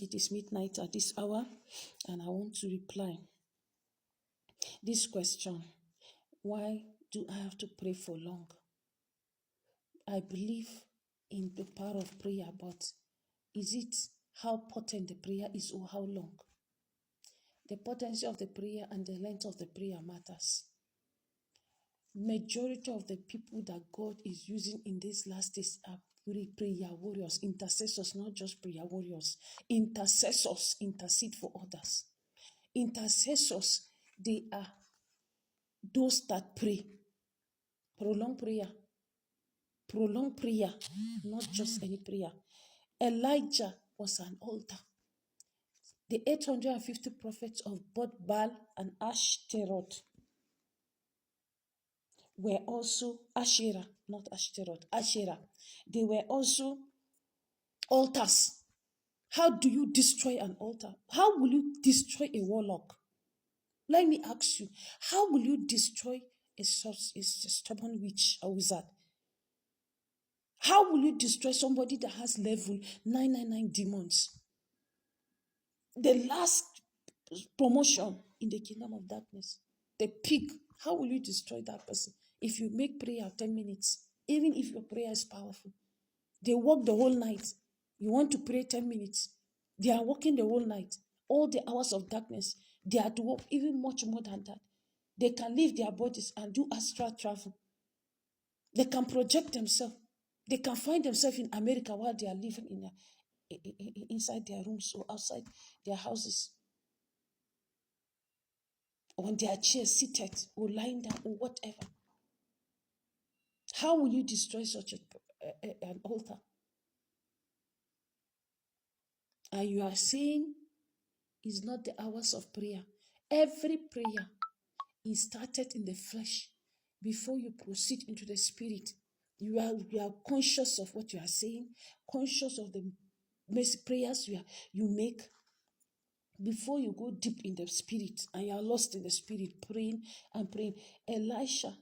It is midnight at this hour, and I want to reply this question. Why do I have to pray for long? I believe in the power of prayer, but is it how potent the prayer is or how long? The potency of the prayer and the length of the prayer matters. Majority of the people that God is using in these last days are prayer warriors, intercessors, not just prayer warriors. Intercessors intercede for others. Intercessors, they are those that pray. Prolonged prayer. Prolonged prayer, not just any prayer. Elijah was an altar. The 850 prophets of both Baal and Ashtaroth were also Asherah, not Ashtaroth, Asherah. They were also altars. How do you destroy an altar? How will you destroy a warlock? Let me ask you, how will you destroy a stubborn witch or wizard? How will you destroy somebody that has level 999 demons? The last promotion in the kingdom of darkness, the peak. How will you destroy that person? If you make prayer 10 minutes, even if your prayer is powerful, they work the whole night. You want to pray 10 minutes. They are working the whole night. All the hours of darkness, they are to work even much more than that. They can leave their bodies and do astral travel. They can project themselves. They can find themselves in America while they are living inside their rooms or outside their houses, or on their chairs, seated or lying down or whatever. How will you destroy such an altar? And you are saying it's not the hours of prayer. Every prayer is started in the flesh before you proceed into the spirit. You are conscious of what you are saying, conscious of the prayers you make before you go deep in the spirit, and you are lost in the spirit, praying and praying. Elisha,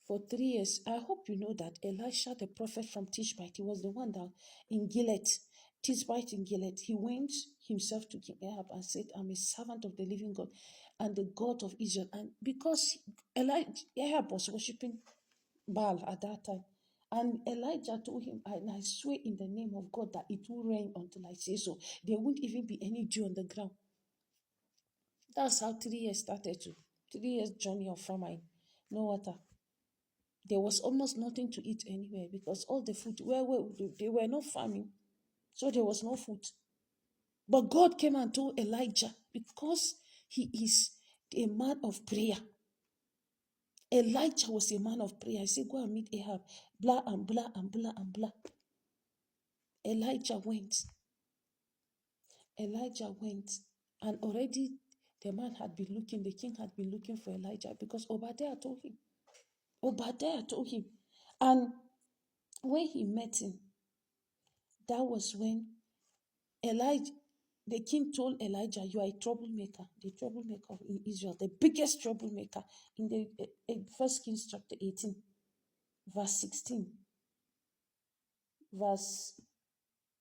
for 3 years, I hope you know that Elisha, the prophet from Tishbite, he was the one that in Gilead, Tishbite in Gilead, he went himself to King Ahab and said, I'm a servant of the living God and the God of Israel. And because Ahab was worshipping Baal at that time, and Elijah told him, I swear in the name of God that it will rain until I say so. There won't even be any dew on the ground. That's how 3 years started to. 3 years journey of famine, no water. There was almost nothing to eat anywhere because all the food, they were not farming. So there was no food. But God came and told Elijah, because he is a man of prayer. Elijah was a man of prayer. He said, go and meet Ahab. Blah and blah and blah and blah. Elijah went. Elijah went. And already the man had been looking, the king had been looking for Elijah because Obadiah told him. Obadiah told him. And when he met him, that was when Elijah, the king told Elijah, you are a troublemaker, the troublemaker in Israel, the biggest troublemaker in the 1 Kings chapter 18, verse 16. Verse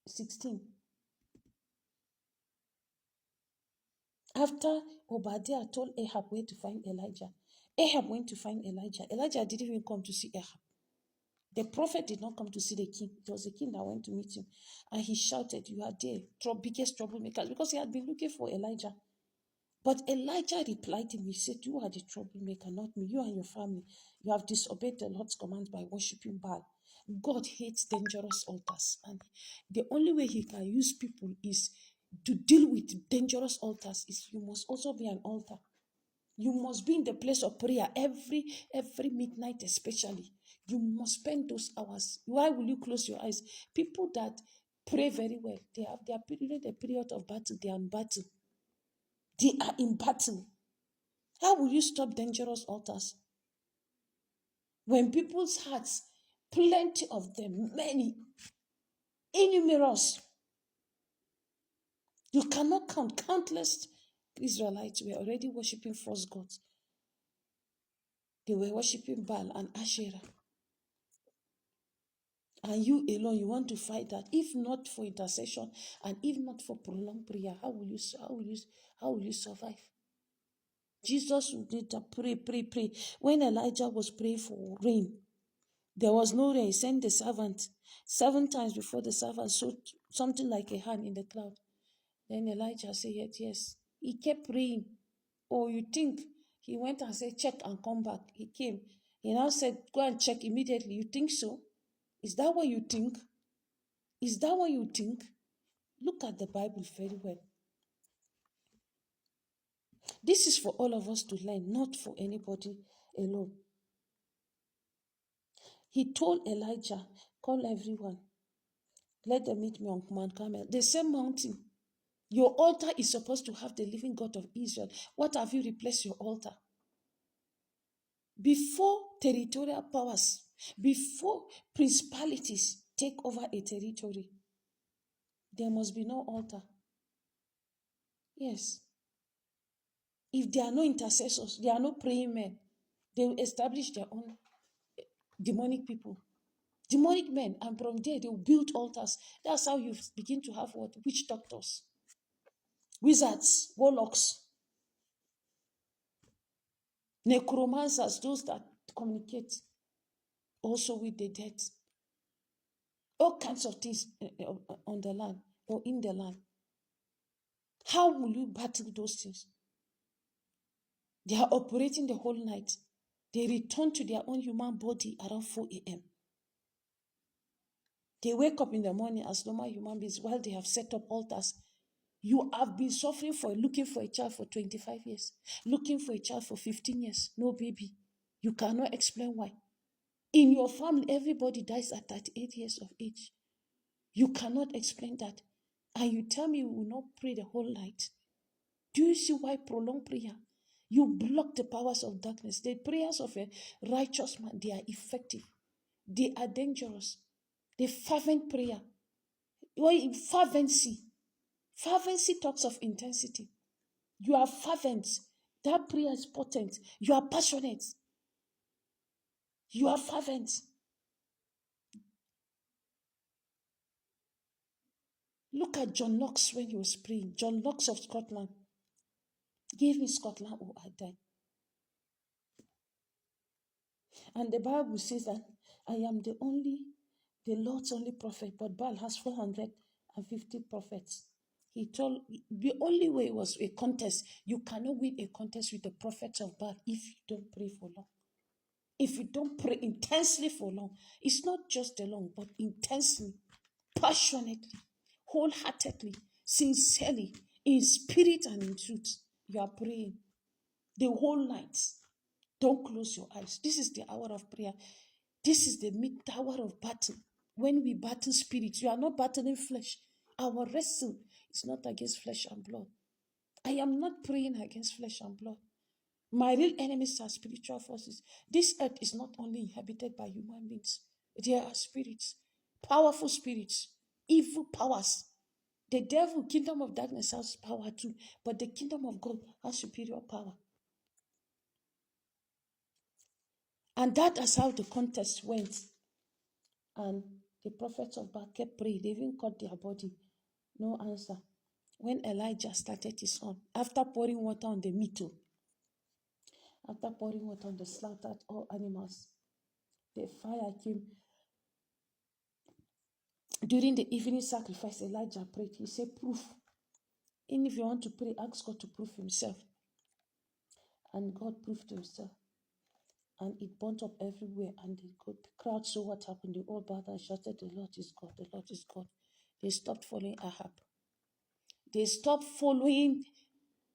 16. After Obadiah told Ahab where to find Elijah, Ahab went to find Elijah. Elijah didn't even come to see Ahab. The prophet did not come to see the king. It was the king that went to meet him. And he shouted, you are there, biggest troublemaker, because he had been looking for Elijah. But Elijah replied him, he said, you are the troublemaker, not me. You and your family, you have disobeyed the Lord's command by worshiping Baal. God hates dangerous altars. And the only way he can use people is to deal with dangerous altars is you must also be an altar. You must be in the place of prayer every midnight especially. You must spend those hours. Why will you close your eyes? People that pray very well, they have their period, the period of battle, they are in battle. They are in battle. How will you stop dangerous altars? When people's hearts, plenty of them, many, innumerous, you cannot count, countless Israelites were already worshiping false gods. They were worshiping Baal and Asherah. And you alone, you want to fight that. If not for intercession and if not for prolonged prayer, how will you survive? Jesus did pray. When Elijah was praying for rain, there was no rain. He sent the servant 7 times before the servant saw something like a hand in the cloud. Then Elijah said, yes. He kept praying. Or you think he went and said, check and come back. He came. He now said, go and check immediately. You think so? Is that what you think? Is that what you think? Look at the Bible very well. This is for all of us to learn, not for anybody alone. He told Elijah, call everyone. Let them meet me on Mount Carmel. The same mountain. Your altar is supposed to have the living God of Israel. What have you replaced your altar? Before territorial powers, before principalities take over a territory, there must be no altar. Yes. If there are no intercessors, there are no praying men, they will establish their own demonic people. Demonic men, and from there they will build altars. That's how you begin to have what? Witch doctors, wizards, warlocks, necromancers, those that communicate also with the dead. All kinds of things on the land or in the land. How will you battle those things? They are operating the whole night. They return to their own human body around 4 a.m. They wake up in the morning as normal human beings while they have set up altars. You have been suffering for looking for a child for 25 years, looking for a child for 15 years, no baby. You cannot explain why. In your family, everybody dies at 38 years of age. You cannot explain that. And you tell me you will not pray the whole night. Do you see why prolonged prayer? You block the powers of darkness. The prayers of a righteous man, they are effective. They are dangerous. The fervent prayer. Fervency. Fervency talks of intensity. You are fervent. That prayer is potent. You are passionate. You are fervent. Look at John Knox when he was praying. John Knox of Scotland. Give me Scotland or I die. And the Bible says that I am the Lord's only prophet, but Baal has 450 prophets. He told the only way was a contest. You cannot win a contest with the prophets of Baal if you don't pray for long. If you don't pray intensely for long, it's not just the long, but intensely, passionately, wholeheartedly, sincerely, in spirit and in truth. You are praying the whole night. Don't close your eyes. This is the hour of prayer. This is the mid-hour of battle. When we battle spirits, you are not battling flesh. Our wrestle is not against flesh and blood. I am not praying against flesh and blood. My real enemies are spiritual forces. This earth is not only inhabited by human beings. There are spirits, powerful spirits, evil powers. The devil, kingdom of darkness, has power too, but the kingdom of God has superior power. And that is how the contest went. And the prophets of Baal kept praying. They even cut their body. No answer. When Elijah started his own, after pouring water on the meat, after pouring water on the slaughtered all animals, the fire came. During the evening sacrifice, Elijah prayed. He said, proof. And if you want to pray, ask God to prove himself. And God proved himself. And it burnt up everywhere. And the crowd saw what happened. They all bowed and shouted, the Lord is God, the Lord is God. They stopped following Ahab. They stopped following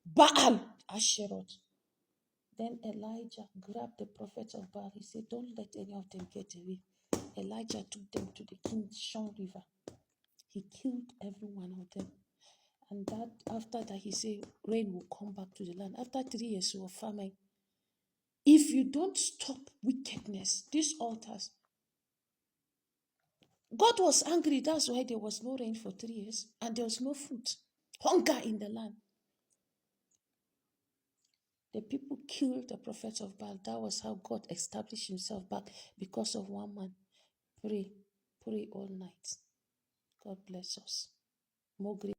Baal, Asherah. Then Elijah grabbed the prophet of Baal. He said, don't let any of them get away. Elijah took them to the Kishon River. He killed every one of them. And that after that, he said, rain will come back to the land. After 3 years of famine, if you don't stop wickedness, these altars, God was angry. That's why there was no rain for 3 years. And there was no food. Hunger in the land. The people killed the prophets of Baal. That was how God established himself back because of one man. Pray. Pray all night. God bless us. More grace.